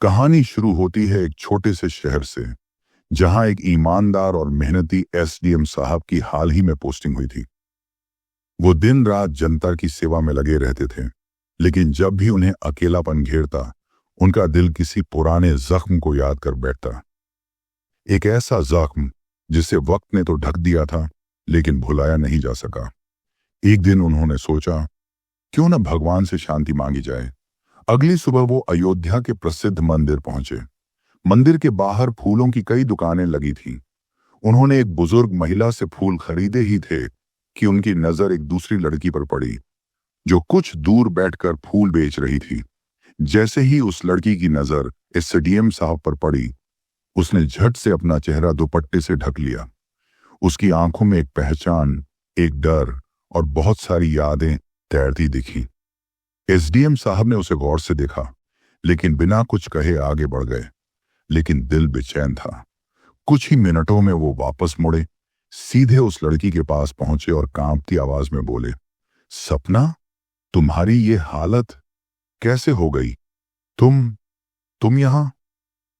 कहानी शुरू होती है एक छोटे से शहर से, जहां एक ईमानदार और मेहनती एसडीएम साहब की हाल ही में पोस्टिंग हुई थी। वो दिन रात जनता की सेवा में लगे रहते थे, लेकिन जब भी उन्हें अकेलापन घेरता, उनका दिल किसी पुराने जख्म को याद कर बैठता। एक ऐसा जख्म जिसे वक्त ने तो ढक दिया था, लेकिन भुलाया नहीं जा सका। एक दिन उन्होंने सोचा, क्यों न भगवान से शांति मांगी जाए। अगली सुबह वो अयोध्या के प्रसिद्ध मंदिर पहुंचे। मंदिर के बाहर फूलों की कई दुकानें लगी थीं। उन्होंने एक बुजुर्ग महिला से फूल खरीदे ही थे कि उनकी नजर एक दूसरी लड़की पर पड़ी, जो कुछ दूर बैठकर फूल बेच रही थी। जैसे ही उस लड़की की नजर एसडीएम साहब पर पड़ी, उसने झट से अपना चेहरा दुपट्टे से ढक लिया। उसकी आंखों में एक पहचान, एक डर और बहुत सारी यादें तैरती दिखी। एसडीएम साहब ने उसे गौर से देखा, लेकिन बिना कुछ कहे आगे बढ़ गए। लेकिन दिल बेचैन था। कुछ ही मिनटों में वो वापस मुड़े, सीधे उस लड़की के पास पहुंचे और कांपती आवाज में बोले, सपना, तुम्हारी ये हालत कैसे हो गई? तुम यहां?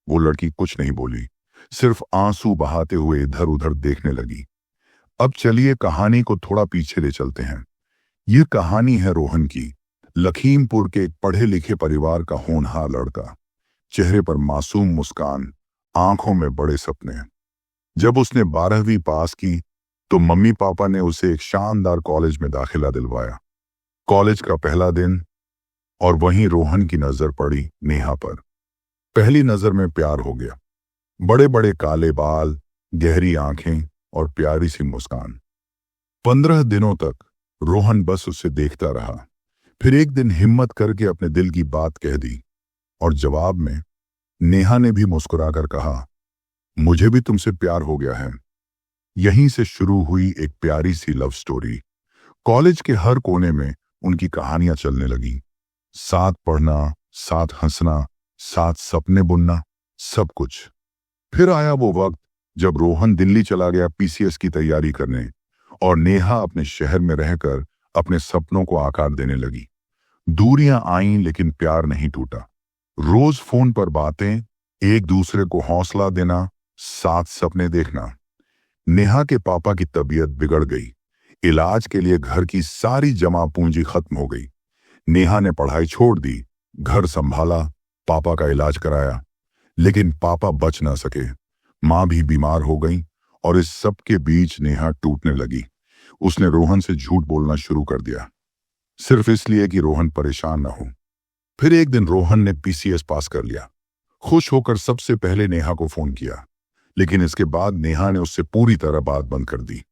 वो लड़की कुछ नहीं बोली, सिर्फ आंसू बहाते हुए इधर उधर देखने लगी। अब चलिए कहानी को थोड़ा पीछे ले चलते हैं। ये कहानी है रोहन की, लखीमपुर के एक पढ़े लिखे परिवार का होनहार लड़का। चेहरे पर मासूम मुस्कान, आंखों में बड़े सपने। जब उसने 12वीं पास की तो मम्मी पापा ने उसे एक शानदार कॉलेज में दाखिला दिलवाया। कॉलेज का पहला दिन, और वहीं रोहन की नजर पड़ी नेहा पर। पहली नजर में प्यार हो गया। बड़े बड़े काले बाल, गहरी आंखें और प्यारी सी मुस्कान। 15 दिनों तक रोहन बस उसे देखता रहा। फिर एक दिन हिम्मत करके अपने दिल की बात कह दी, और जवाब में नेहा ने भी मुस्कुराकर कहा, मुझे भी तुमसे प्यार हो गया है। यहीं से शुरू हुई एक प्यारी सी लव स्टोरी। कॉलेज के हर कोने में उनकी कहानियां चलने लगी। साथ पढ़ना, साथ हंसना, साथ सपने बुनना, सब कुछ। फिर आया वो वक्त जब रोहन दिल्ली चला गया पीसीएस की तैयारी करने, और नेहा अपने शहर में रहकर अपने सपनों को आकार देने लगी। दूरियां आईं, लेकिन प्यार नहीं टूटा। रोज फोन पर बातें, एक दूसरे को हौसला देना, साथ सपने देखना। नेहा के पापा की तबीयत बिगड़ गई। इलाज के लिए घर की सारी जमा पूंजी खत्म हो गई। नेहा ने पढ़ाई छोड़ दी, घर संभाला, पापा का इलाज कराया। लेकिन पापा बच ना सके। मां भी बीमार हो गई, और इस सब के बीच नेहा टूटने लगी। उसने रोहन से झूठ बोलना शुरू कर दिया, सिर्फ इसलिए कि रोहन परेशान ना हो। फिर एक दिन रोहन ने पीसीएस पास कर लिया। खुश होकर सबसे पहले नेहा को फोन किया, लेकिन इसके बाद नेहा ने उससे पूरी तरह बात बंद कर दी।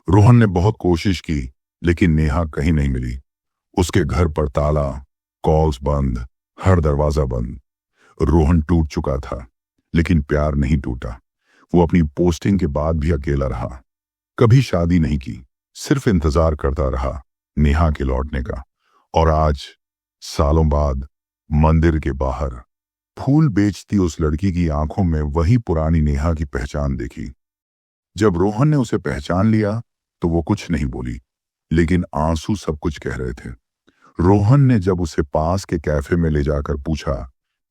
रोहन ने बहुत कोशिश की, लेकिन नेहा कहीं नहीं मिली। उसके घर पर ताला, कॉल्स बंद, हर दरवाजा बंद। रोहन टूट चुका था, लेकिन प्यार नहीं टूटा। वो अपनी पोस्टिंग के बाद भी अकेला रहा। कभी शादी नहीं की, सिर्फ इंतजार करता रहा नेहा के लौटने का। और आज, सालों बाद, मंदिर के बाहर फूल बेचती उस लड़की की आंखों में वही पुरानी नेहा की पहचान देखी। जब रोहन ने उसे पहचान लिया तो वो कुछ नहीं बोली, लेकिन आंसू सब कुछ कह रहे थे। रोहन ने जब उसे पास के कैफे में ले जाकर पूछा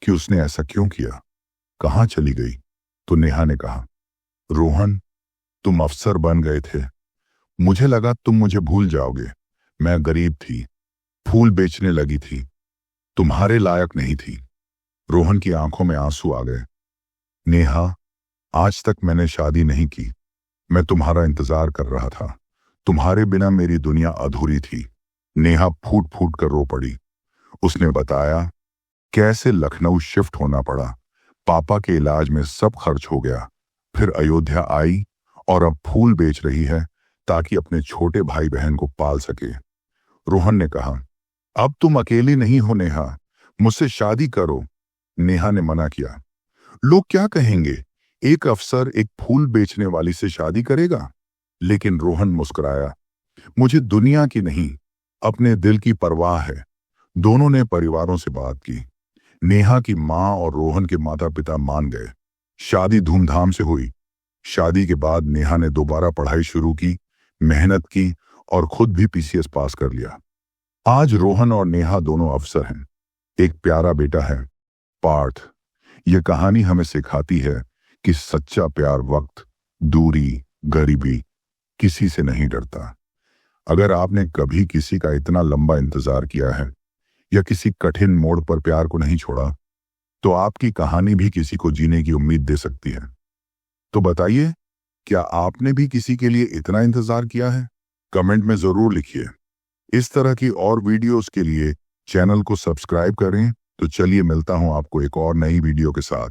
कि उसने ऐसा क्यों किया, कहां चली गई, तो नेहा ने कहा, रोहन, तुम अफसर बन गए थे। मुझे लगा तुम मुझे भूल जाओगे। मैं गरीब थी, फूल बेचने लगी थी, तुम्हारे लायक नहीं थी। रोहन की आंखों में आंसू आ गए। नेहा, आज तक मैंने शादी नहीं की। मैं तुम्हारा इंतजार कर रहा था। तुम्हारे बिना मेरी दुनिया अधूरी थी। नेहा फूट फूट कर रो पड़ी। उसने बताया कैसे लखनऊ शिफ्ट होना पड़ा। पापा के इलाज में सब खर्च हो गया। फिर अयोध्या आई, और अब फूल बेच रही है ताकि अपने छोटे भाई बहन को पाल सके। रोहन ने कहा, अब तुम अकेली नहीं हो नेहा, मुझसे शादी करो। नेहा ने मना किया। लोग क्या कहेंगे, एक अफसर एक फूल बेचने वाली से शादी करेगा? लेकिन रोहन मुस्कुराया, मुझे दुनिया की नहीं, अपने दिल की परवाह है। दोनों ने परिवारों से बात की। नेहा की मां और रोहन के माता पिता मान गए। शादी धूमधाम से हुई। शादी के बाद नेहा ने दोबारा पढ़ाई शुरू की, मेहनत की, और खुद भी पीसीएस पास कर लिया। आज रोहन और नेहा दोनों अफसर हैं। एक प्यारा बेटा है, पार्थ। यह कहानी हमें सिखाती है कि सच्चा प्यार वक्त, दूरी, गरीबी किसी से नहीं डरता। अगर आपने कभी किसी का इतना लंबा इंतजार किया है या किसी कठिन मोड़ पर प्यार को नहीं छोड़ा, तो आपकी कहानी भी किसी को जीने की उम्मीद दे सकती है। तो बताइए, क्या आपने भी किसी के लिए इतना इंतजार किया है? कमेंट में जरूर लिखिए। इस तरह की और वीडियोस के लिए चैनल को सब्सक्राइब करें। तो चलिए, मिलता हूं आपको एक और नई वीडियो के साथ।